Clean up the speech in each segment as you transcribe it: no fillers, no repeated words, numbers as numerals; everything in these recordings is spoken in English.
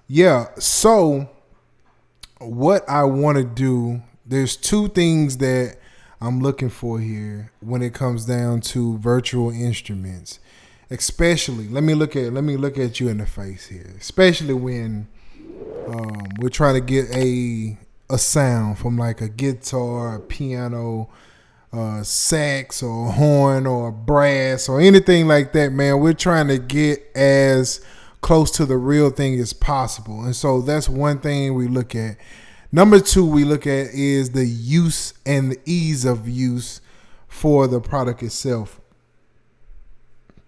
Yeah. So what I want to do, there's two things that I'm looking for here when it comes down to virtual instruments. Especially, let me look at you in the face here. Especially when we're trying to get a sound from like a guitar, a piano, sax or horn or brass or anything like that, man. We're trying to get as close to the real thing as possible. And so that's one thing we look at. Number two we look at is the use and the ease of use for the product itself.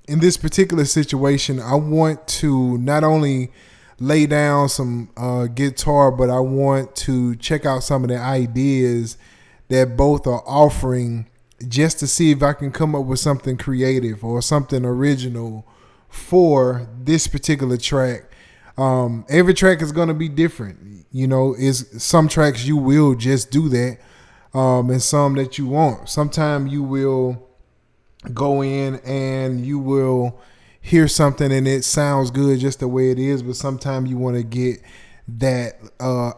In this particular situation, I want to not only lay down some guitar, but I want to check out some of the ideas that both are offering just to see if I can come up with something creative or something original for this particular track. Every track is going to be different. You know, is some tracks you will just do that, and some that you won't. Sometimes you will go in and you will hear something and it sounds good just the way it is, but sometimes you want to get that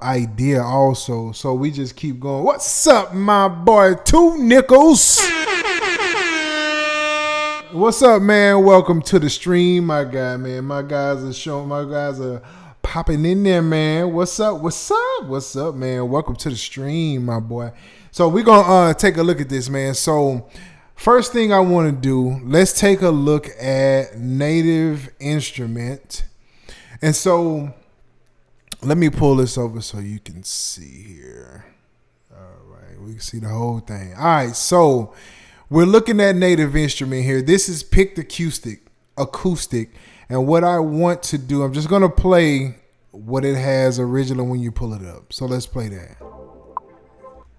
idea also. So we just keep going. What's up, my boy Two Nickels? What's up, man? Welcome to the stream, my guy, man. My guys are popping in there, man. What's up, man? Welcome to the stream, my boy. So we're gonna take a look at this, man. So first thing I want to do, let's take a look at Native Instrument. And so let me pull this over so you can see here. All right, we can see the whole thing. All right, so we're looking at Native Instrument here. This is picked acoustic. And what I want to do, I'm just going to play what it has originally when you pull it up. So let's play that.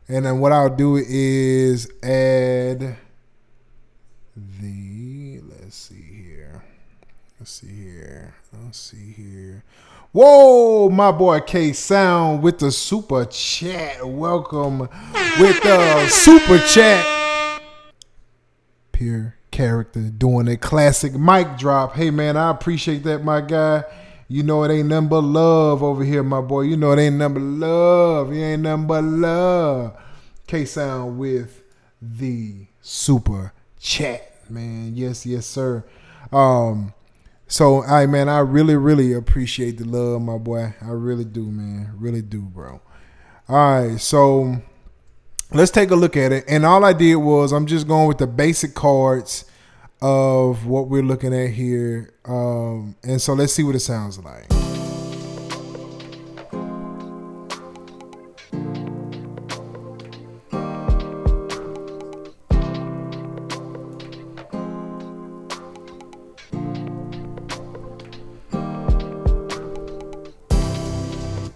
And then what I'll do is add let's see here. Whoa, my boy K Sound with the super chat. Welcome with the super chat. Pure character doing a classic mic drop. Hey man, I appreciate that, my guy. You know it ain't nothing but love over here, my boy. You know it ain't nothing but love. It ain't nothing but love. K Sound with the super chat, man. Yes, sir. So, man, I really, really appreciate the love, my boy. I really do, man. Really do, bro. All right, so let's take a look at it. And all I did was I'm just going with the basic chords of what we're looking at here. And so let's see what it sounds like.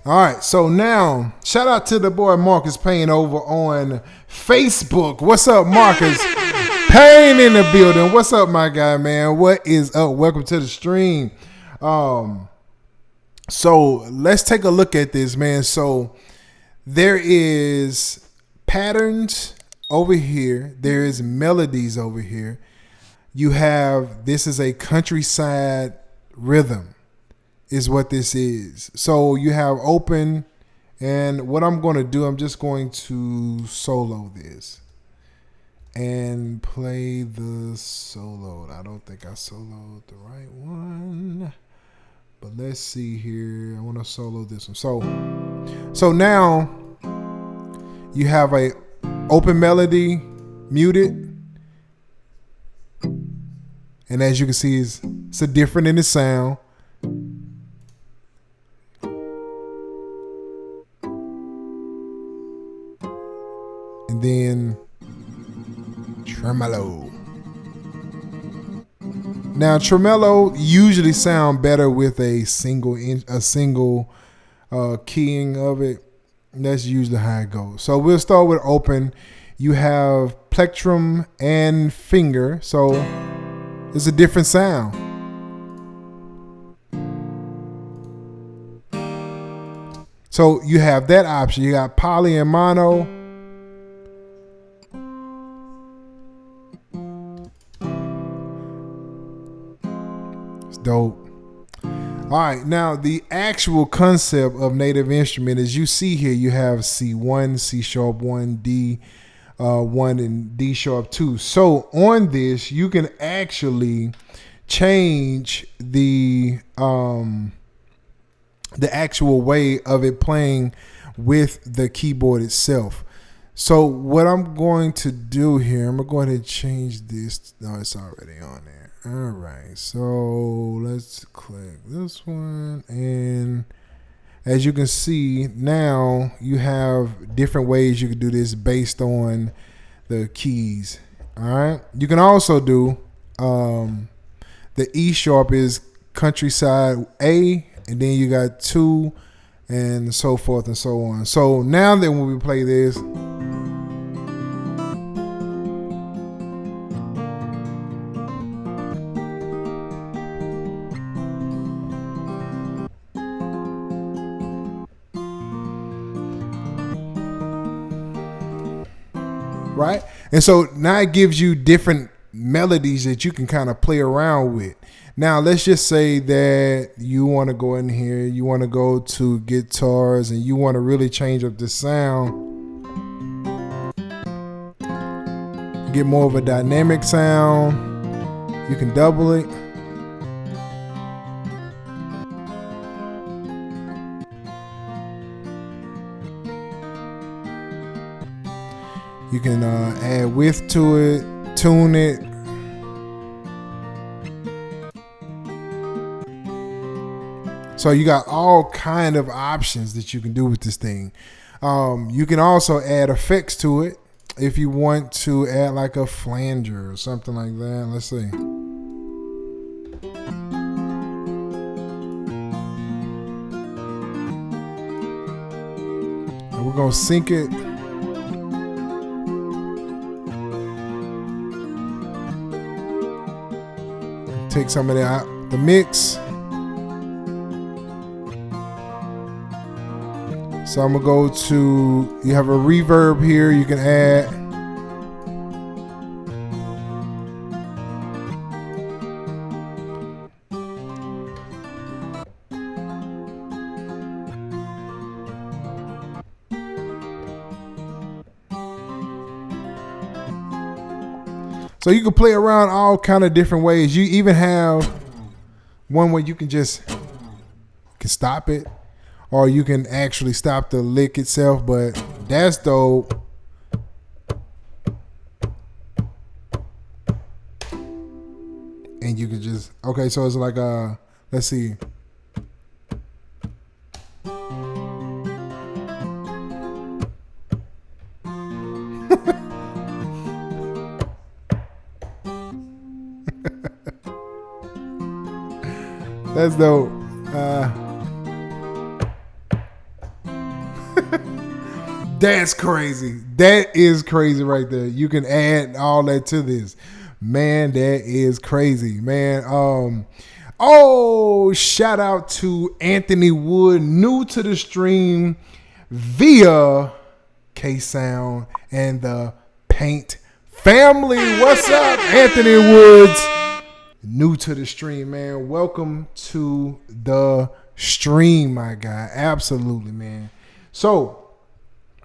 All right, so now shout out to the boy Marcus Payne over on Facebook. What's up, Marcus Payne in the building? What's up, my guy, man? What is up? Welcome to the stream. So let's take a look at this, man. So there is patterns over here. There is melodies over here. You have, this is a countryside rhythm is what this is. So you have open, and what I'm going to do, I'm just going to solo this and play the solo. I don't think I soloed the right one, but let's see here. I want to solo this one. So now you have a open melody muted, and as you can see, it's a different in the sound. And then tremolo. Now tremolo usually sound better with a single keying of it. That's usually how it goes. So we'll start with open. You have plectrum and finger, so it's a different sound. So you have that option. You got poly and mono. It's dope. All All right, now the actual concept of native instrument, as you see here, you have C1, C sharp 1, D 1, and D sharp 2. So on this, you can actually change the actual way of it playing with the keyboard itself. So what I'm going to do here, I'm going to go ahead and change this. No, it's already on there. All right, so let's click this one, and as you can see, now you have different ways you can do this based on the keys. All right, you can also do the E sharp is countryside A, and then you got 2, and so forth and so on. So now that when we play this, right? And so now it gives you different melodies that you can kind of play around with. Now, let's just say that you want to go in here, you want to go to guitars, and you want to really change up the sound, get more of a dynamic sound. You can double it. You can add width to it, tune it. So you got all kind of options that you can do with this thing. You can also add effects to it if you want to add like a flanger or something like that. Let's see. And we're gonna sync it. Take some of that out the mix. So I'm gonna go to, you have a reverb here you can add. So you can play around all kind of different ways. You even have one where you can stop it, or you can actually stop the lick itself, but that's dope. And you can just, okay, so it's like let's see. That's dope. That's crazy. That is crazy right there. You can add all that to this. Man, that is crazy, man. Oh, shout out to Anthony Wood, new to the stream via K-Sound and the Paint family. What's up, Anthony Woods? New to the stream, man. Welcome to the stream, my guy. Absolutely, man. So,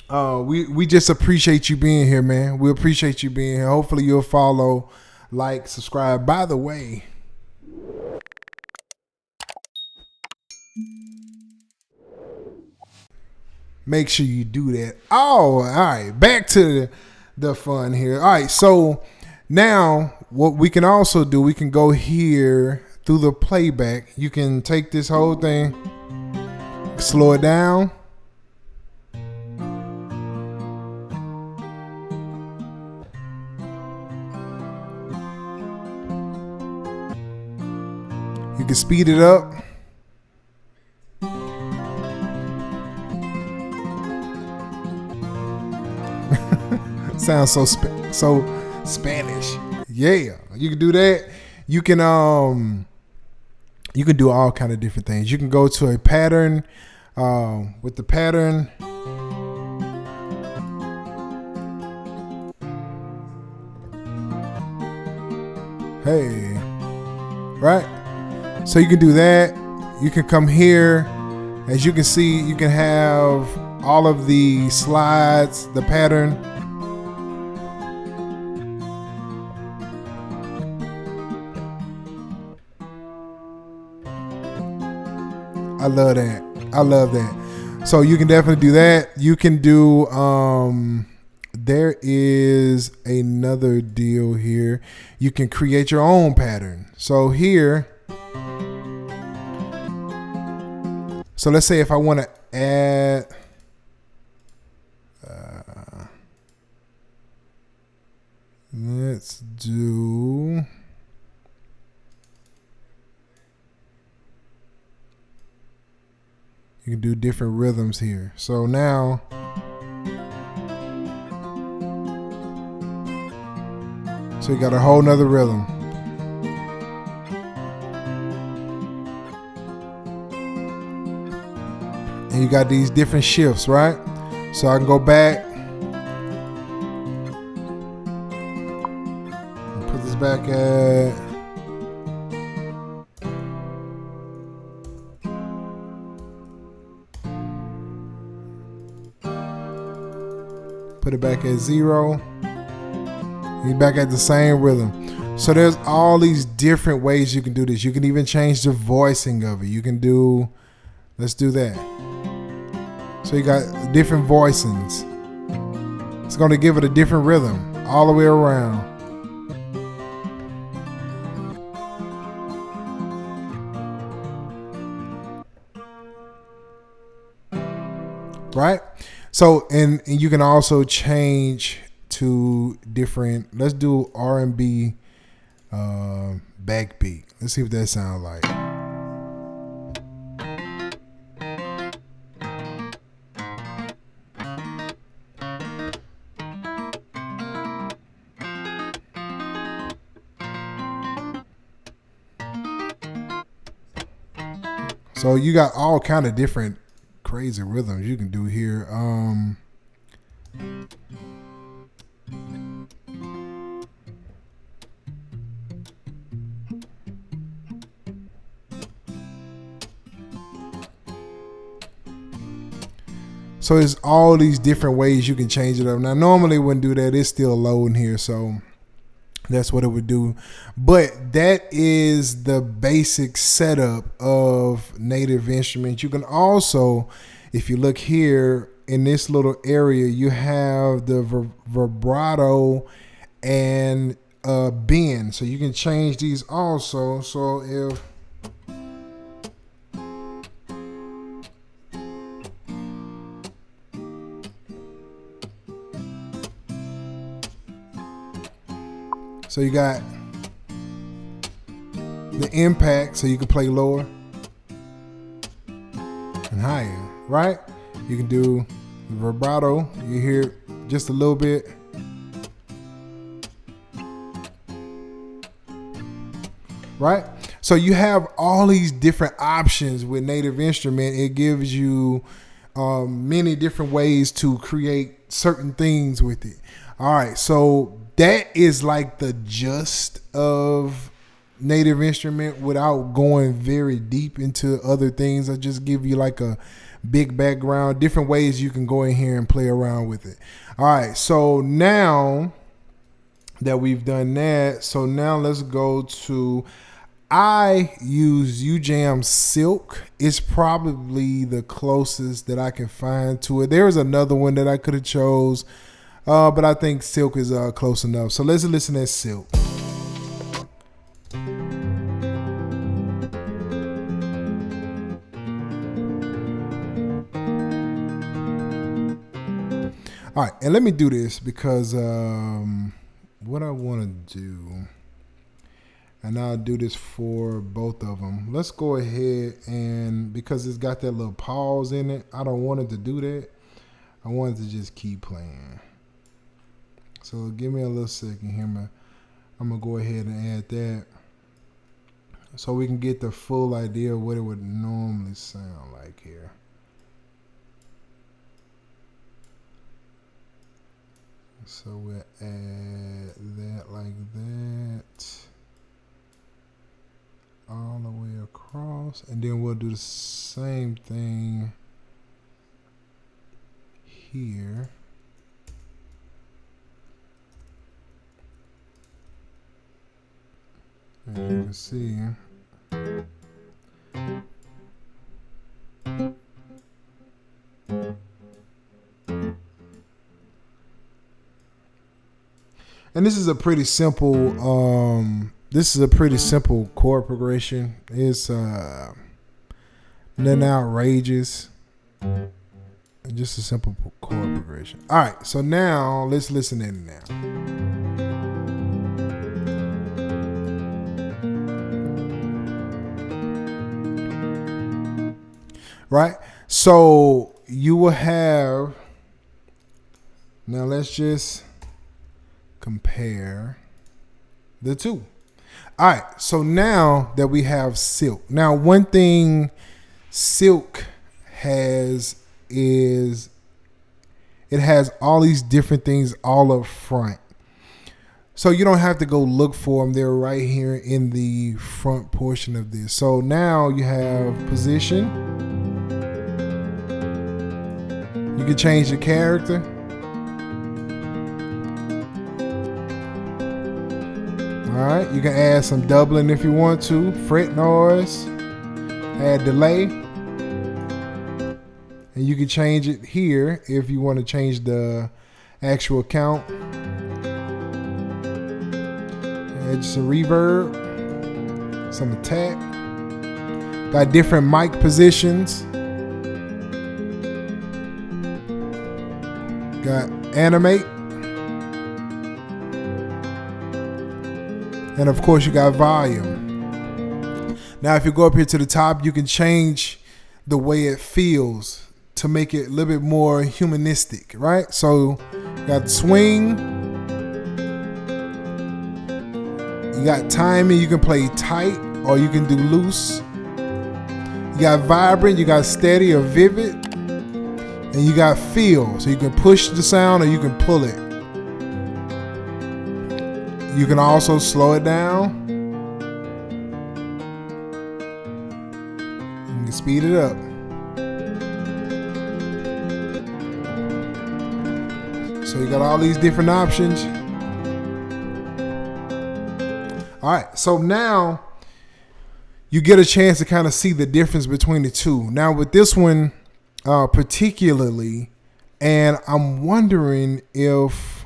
we just appreciate you being here, man. We appreciate you being here. Hopefully, you'll follow, like, subscribe. By the way, make sure you do that. Oh, all right. Back to the fun here. All right. So now what we can also do, we can go here through the playback. You can take this whole thing, slow it down. You can speed it up. Sounds so Spanish. Yeah, you can do that. You can do all kind of different things. You can go to a pattern with the pattern. Hey, right? So you can do that. you can come here. As you can see, you can have all of the slides, the pattern. I love that. I love that. So you can definitely do that. You can do, there is another deal here. You can create your own pattern. So here, so let's say if I want to add, let's do, you can do different rhythms here. So now, so you got a whole nother rhythm. And you got these different shifts, right? So I can go back. Put this back at, put it back at 0. You're back at the same rhythm. So there's all these different ways you can do this. You can even change the voicing of it. You can do, let's do that. So you got different voicings. It's going to give it a different rhythm all the way around. Right? So, and you can also change to different, let's do R&B backbeat. Let's see what that sounds like. So you got all kind of different crazy rhythms you can do here. So there's all these different ways you can change it up. Now, normally it wouldn't do that. It's still loading here, so that's what it would do. But that is the basic setup of native instruments. You can also, if you look here in this little area, you have the vibrato and bend. So you can change these also. So if so you got the impact, so you can play lower and higher, right? You can do the vibrato. You hear it just a little bit. Right? So you have all these different options with native instrument. It gives you many different ways to create certain things with it. All right, so that is like the gist of native instrument without going very deep into other things. I just give you like a big background, different ways you can go in here and play around with it. All right, so now that we've done that, so now let's go to, I use Ujam Silk. It's probably the closest that I can find to it. There is another one that I could have chose, but I think Silk is close enough. So let's listen to Silk. All right, and let me do this because what I want to do, and I'll do this for both of them. Let's go ahead and, because it's got that little pause in it, I don't want it to do that. I want it to just keep playing. So give me a little second here. I'm going to go ahead and add that so we can get the full idea of what it would normally sound like here. So we'll add that like that all the way across, and then we'll do the same thing here. As you can see, and this is a pretty simple chord progression. It's nothing outrageous, just a simple chord progression. All right, so now let's listen in now. Right, so you will have, now let's just compare the two. All right, so now that we have silk, now one thing silk has is it has all these different things all up front. So you don't have to go look for them. They're right here in the front portion of this. So now you have position. You can change the character. All right, you can add some doubling if you want to. Fret noise, add delay. And you can change it here if you want to change the actual count. Add some reverb, some attack. Got different mic positions. Got animate. And of course you got volume. Now if you go up here to the top, you can change the way it feels to make it a little bit more humanistic, right? So you got swing. You got timing, you can play tight or you can do loose. You got vibrant, you got steady or vivid. And you got feel, so you can push the sound or you can pull it. You can also slow it down. You can speed it up. So you got all these different options. All right, so now you get a chance to kind of see the difference between the two. Now with this one, particularly, and I'm wondering if,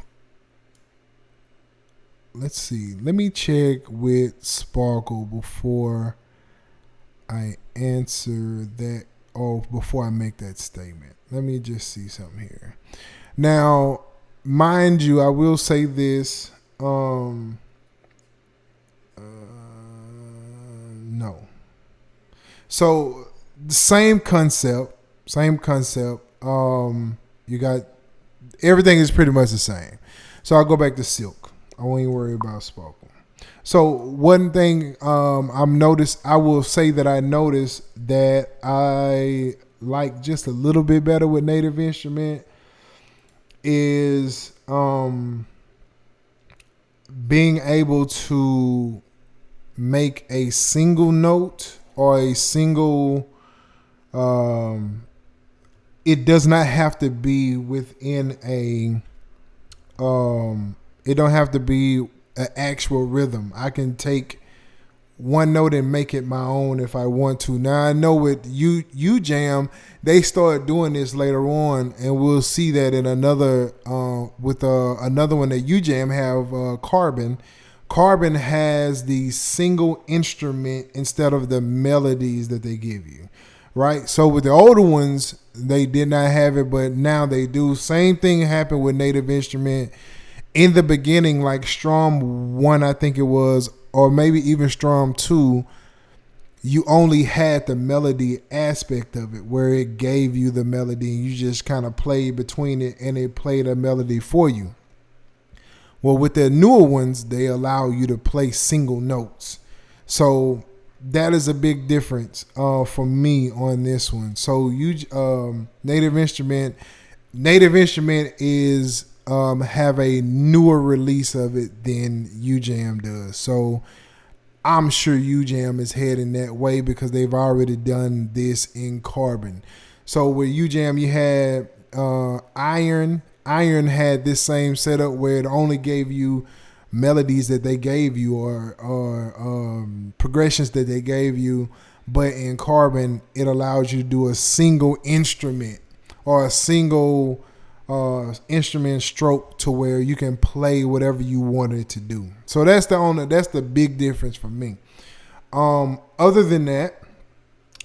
let's see, let me check with Sparkle before I answer that, or before I make that statement. Let me just see something here. Now, mind you, I will say this, no. So the same concept. You got, everything is pretty much the same. So I'll go back to silk. I won't even worry about sparkle. So one thing I will say that I noticed that I like just a little bit better with Native Instrument is being able to make a single note or a single it does not have to be within a it don't have to be an actual rhythm. I can take one note and make it my own if I want to. Now I know with Ujam, they started doing this later on, and we'll see that in another another one that Ujam have, Carbon. Carbon has the single instrument instead of the melodies that they give you. Right? So with the older ones, they did not have it, but now they do. Same thing happened with Native Instrument. In the beginning, like Strum 1, I think it was, or maybe even Strum 2, you only had the melody aspect of it, where it gave you the melody and you just kind of played between it and it played a melody for you. Well, with the newer ones, they allow you to play single notes. So that is a big difference for me on this one. So Native Instrument is have a newer release of it than Ujam does. So I'm sure Ujam is heading that way because they've already done this in Carbon. So with Ujam, you had Iron. Iron had this same setup where it only gave you melodies that they gave you or progressions that they gave you. But in Carbon, it allows you to do a single instrument or a single instrument stroke to where you can play whatever you wanted to do. So that's the big difference for me. Other than that,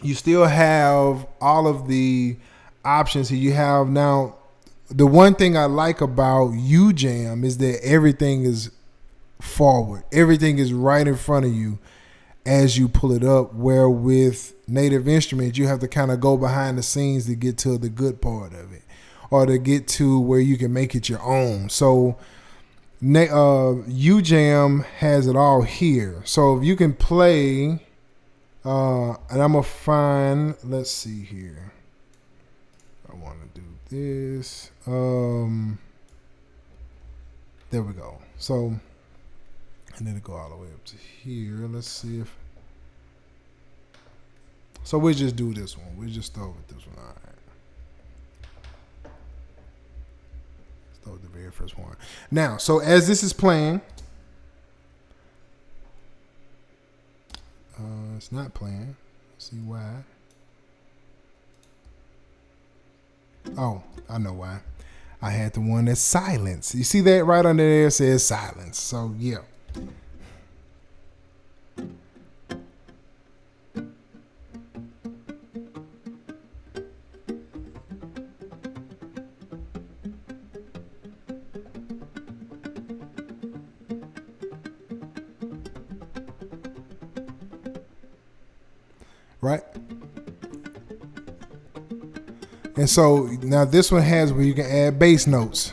you still have all of the options here. You have now, the one thing I like about Ujam is that everything is forward. Everything is right in front of you as you pull it up, where with Native Instruments, you have to kind of go behind the scenes to get to the good part of it or to get to where you can make it your own. So Ujam has it all here. So if you can play, and I'm going to find, let's see here. I want to do this. There we go. So, and then it go all the way up to here. Let's see if. So we'll just do this one. We'll just start with this one. All right. Start with the very first one. Now, so as this is playing, it's not playing. Let's see why. Oh, I know why. I had the one that's silence. You see that right under there? It says silence. So yeah. Right? And so now this one has where you can add bass notes.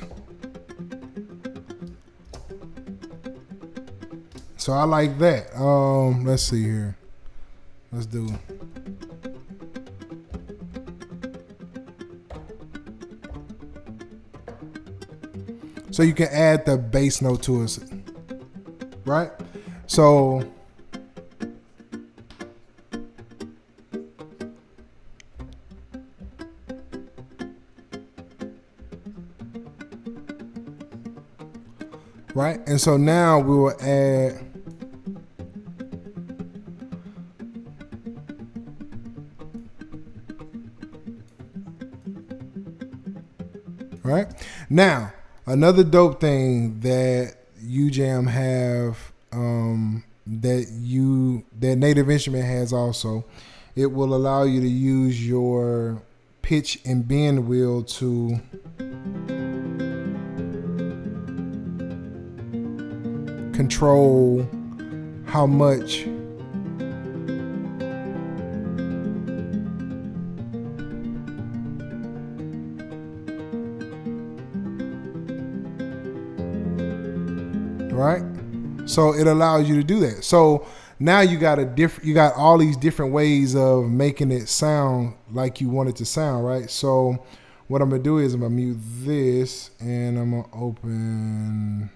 So I like that. Let's see here. Let's do. So you can add the bass note to it. Right? So right? And so now we will add right? Now, another dope thing that Ujam have that Native Instrument has also, it will allow you to use your pitch and bend wheel to control how much right? So it allows you to do that. So now you got all these different ways of making it sound like you want it to sound, right? So what I'm gonna do is I'm gonna mute this and I'm gonna open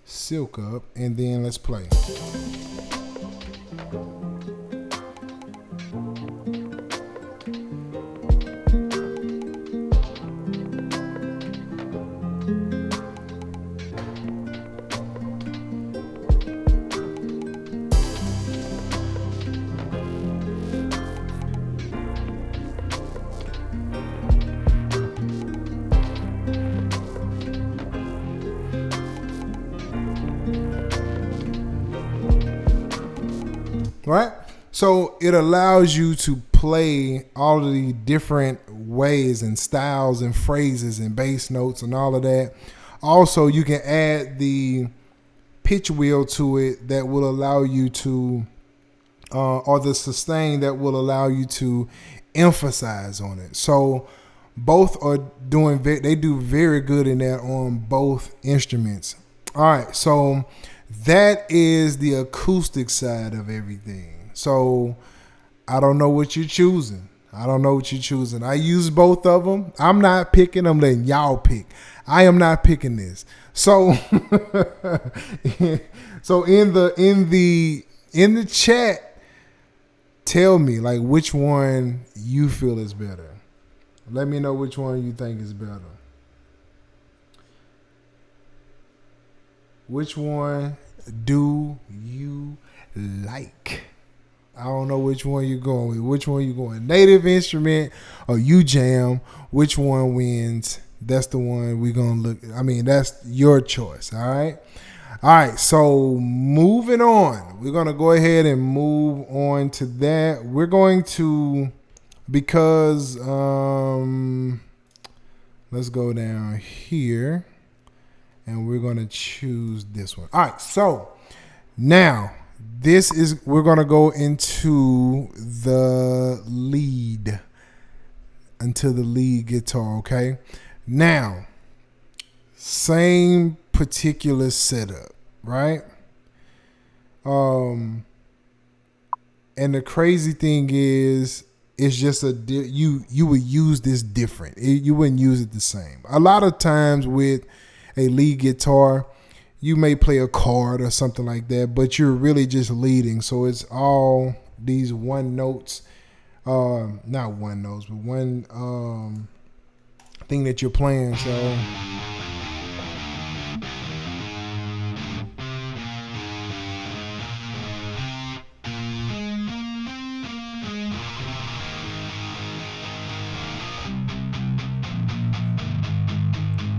Silk up, and then let's play. Right? So it allows you to play all of the different ways and styles and phrases and bass notes and all of that. Also, you can add the pitch wheel to it that will allow you to, or the sustain that will allow you to emphasize on it. So both are they do very good in that on both instruments. All right, so that is the acoustic side of everything. So I don't know what you're choosing. I use both of them. I'm not picking them, letting y'all pick. I am not picking this. So so in the In the chat, tell me like which one you feel is better. Let me know which one you think is better. Which one do you like? I don't know which one you're going with. Which one you going? Native instrument or Ujam? Which one wins? That's the one we're going to look. I mean, that's your choice. All right. All right. So moving on, we're going to go ahead and move on to that. We're going to, because let's go down here and we're going to choose this one. All right. So now, we're going to go into the lead, guitar, okay? Now, same particular setup, right? And the crazy thing is, it's just you would use this different. You wouldn't use it the same. A lot of times with a lead guitar, you may play a chord or something like that, but you're really just leading. So it's all these one notes, not one notes, but one thing that you're playing. So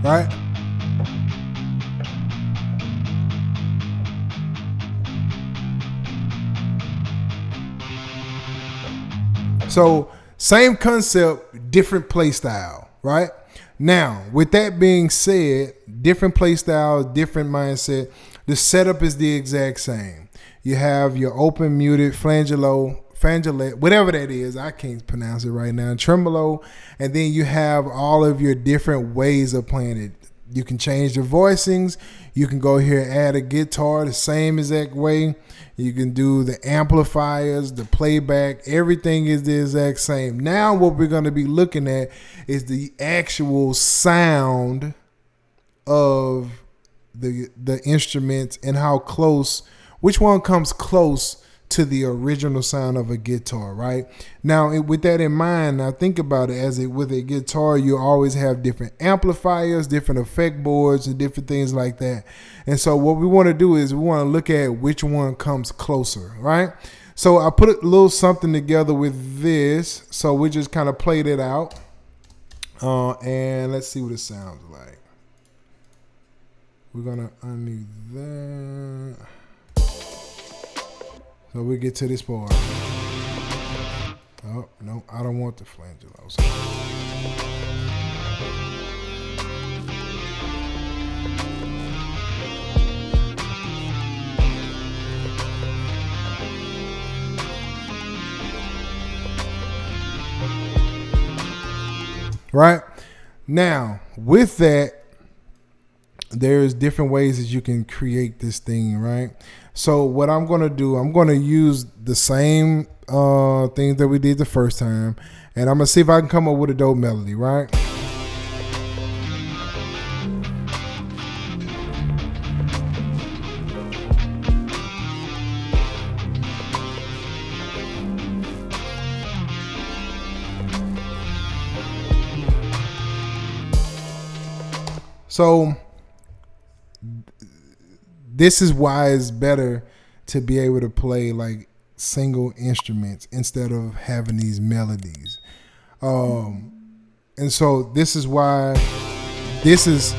right? So same concept, different play style, right? Now, with that being said, different play style, different mindset. The setup is the exact same. You have your open, muted, flangeolette, whatever that is. I can't pronounce it right now. Tremolo, and then you have all of your different ways of playing it. You can change the voicings. You can go here and add a guitar the same exact way. You can do the amplifiers, the playback. Everything is the exact same. Now what we're going to be looking at is the actual sound of the instruments and how close, which one comes close to the original sound of a guitar, right? Now, with that in mind, now think about it with a guitar, you always have different amplifiers, different effect boards, and different things like that. And so what we want to do is we want to look at which one comes closer, right? So I put a little something together with this. So we just kind of played it out. And let's see what it sounds like. We're going to undo that. So we get to this part. Oh, no, I don't want the flangeolos. Right? Now, with that, there's different ways that you can create this thing, right? So what I'm going to do, I'm going to use the same things that we did the first time, and I'm going to see if I can come up with a dope melody, right? So this is why it's better to be able to play like single instruments instead of having these melodies. And so this is why this is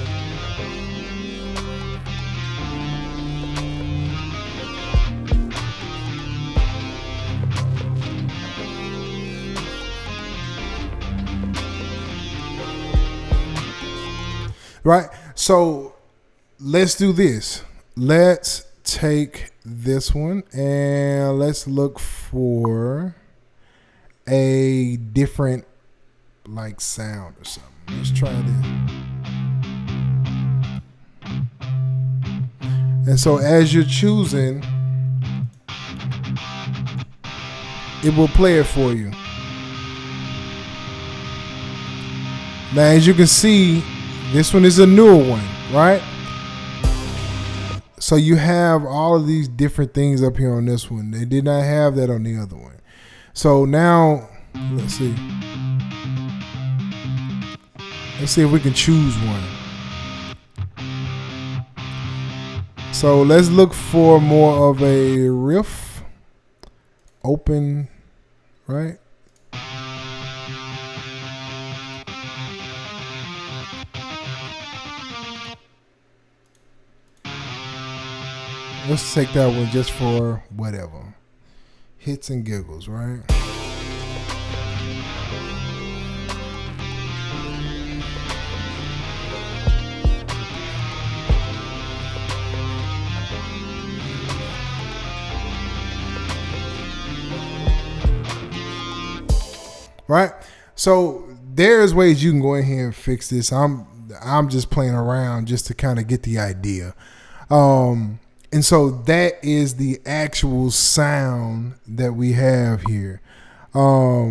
right. So let's do this. Let's take this one and let's look for a different like sound or something. Let's try this. And so as you're choosing, it will play it for you. Now, as you can see, this one is a newer one, right? So you have all of these different things up here on this one. They did not have that on the other one. So now, let's see. Let's see if we can choose one. So let's look for more of a riff. Open, right? Let's take that one just for whatever. Hits and giggles, right? Right? So there's ways you can go ahead and fix this. I'm just playing around just to kind of get the idea. And so that is the actual sound that we have here. All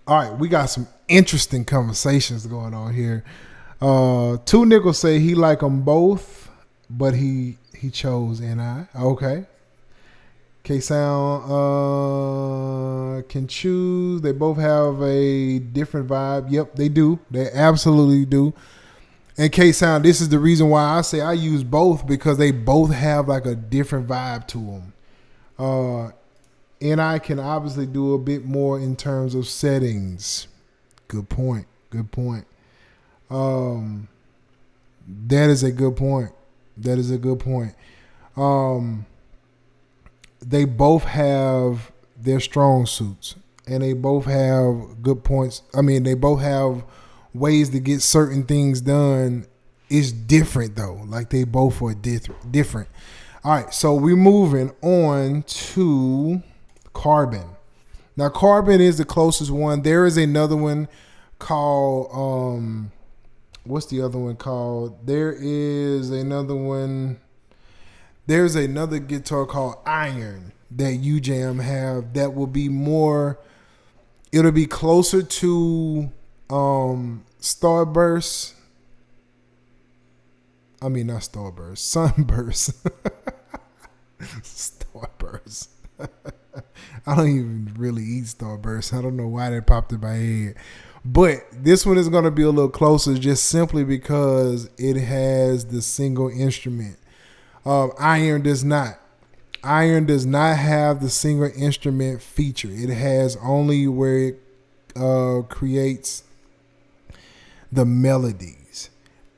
right, we got some interesting conversations going on here. Two Nickels say he like them both, but he chose NI. Okay. K-Sound can choose. They both have a different vibe. Yep, they do. They absolutely do. And K-Sound, this is the reason why I say I use both, because they both have like a different vibe to them. NI can obviously do a bit more in terms of settings. Good point. Good point. That is a good point. That is a good point. They both have their strong suits, and they both have good points. I mean, they both have ways to get certain things done. It's different though. Like they both are different. All right, so we're moving on to Carbon. Now, Carbon is the closest one. There is another one called what's the other one called? There's another guitar called Iron that Ujam have that will be more, it'll be closer to Starburst. I mean, not Starburst, Sunburst. Starburst. I don't even really eat Starburst. I don't know why that popped in my head. But this one is going to be a little closer just simply because it has the single instrument. Iron does not. Iron does not have the single instrument feature. It has only where it creates the melodies.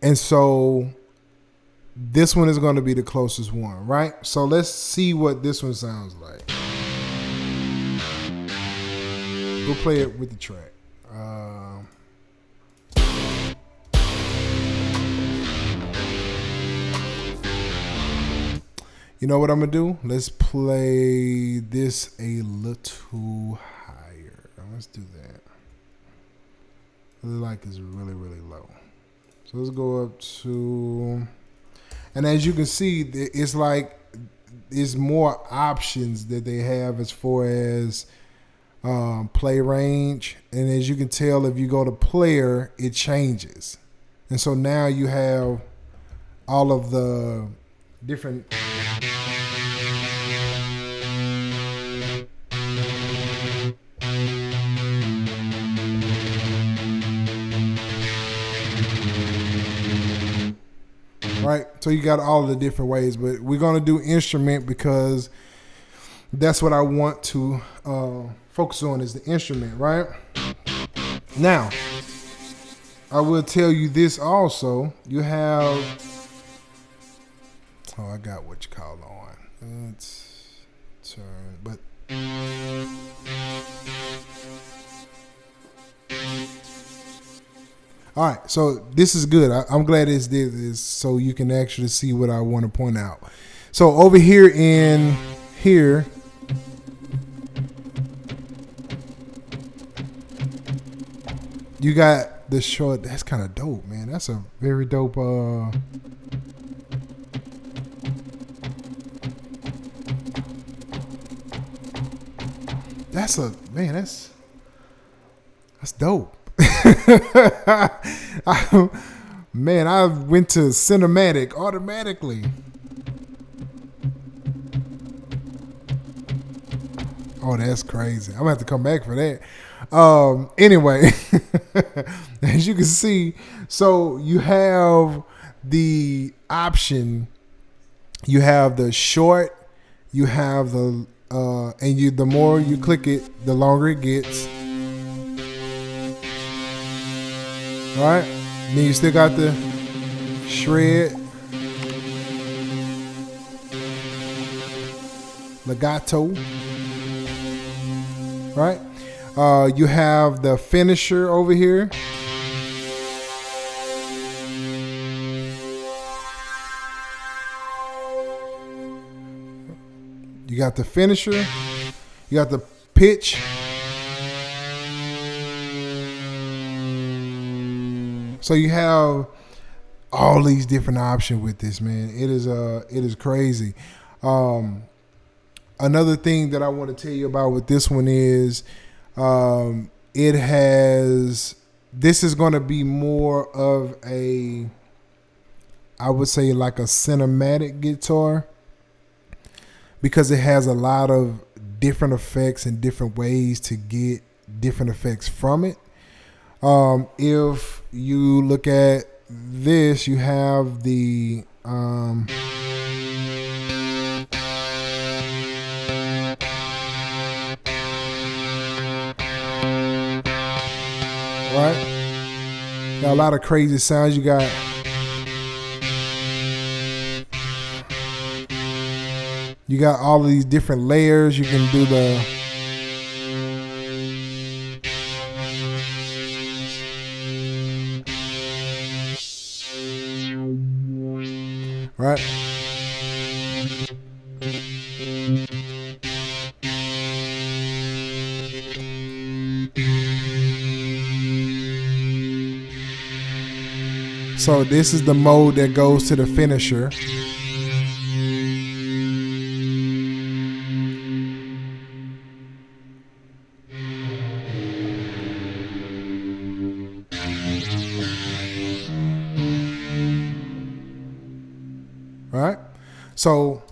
And so this one is going to be the closest one, right? So let's see what this one sounds like. We'll play it with the track. You know what I'm going to do? Let's play this a little higher. Let's do that. The like is really, really low. So let's go up to... And as you can see, it's like there's more options that they have as far as play range. And as you can tell, if you go to player, it changes. And so now you have all of the different... Right, so you got all of the different ways, but we're gonna do instrument because that's what I want to focus on is the instrument, right? Now, I will tell you this also. You have, I got what you call on. Let's turn, but. All right, so this is good. I'm glad it's this so you can actually see what I want to point out. So over here in here, you got the short. That's kind of dope, man. That's a very dope. That's dope. Man, I went to cinematic automatically. Oh, that's crazy. I'm gonna have to come back for that. Anyway, as you can see, so you have the option. You have the short. You have the and you. The more you click it, the longer it gets. All right. Then you still got the shred, legato. Right. You have the finisher over here. You got the finisher. You got the pitch. So you have all these different options with this, man. It is crazy. Another thing that I want to tell you about with this one is this is going to be more of a, I would say, like a cinematic guitar, because it has a lot of different effects and different ways to get different effects from it. If you look at this, you have the right? Got a lot of crazy sounds. You got all of these different layers. You can do the right. So this is the mode that goes to the finisher. Right? So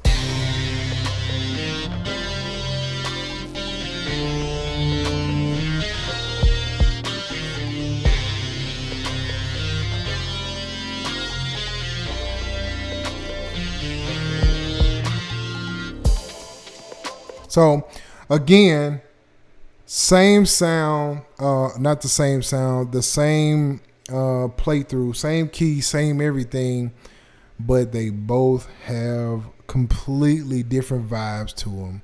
again, same sound, not the same sound, the same playthrough, same key, same everything, but they both have completely different vibes to them.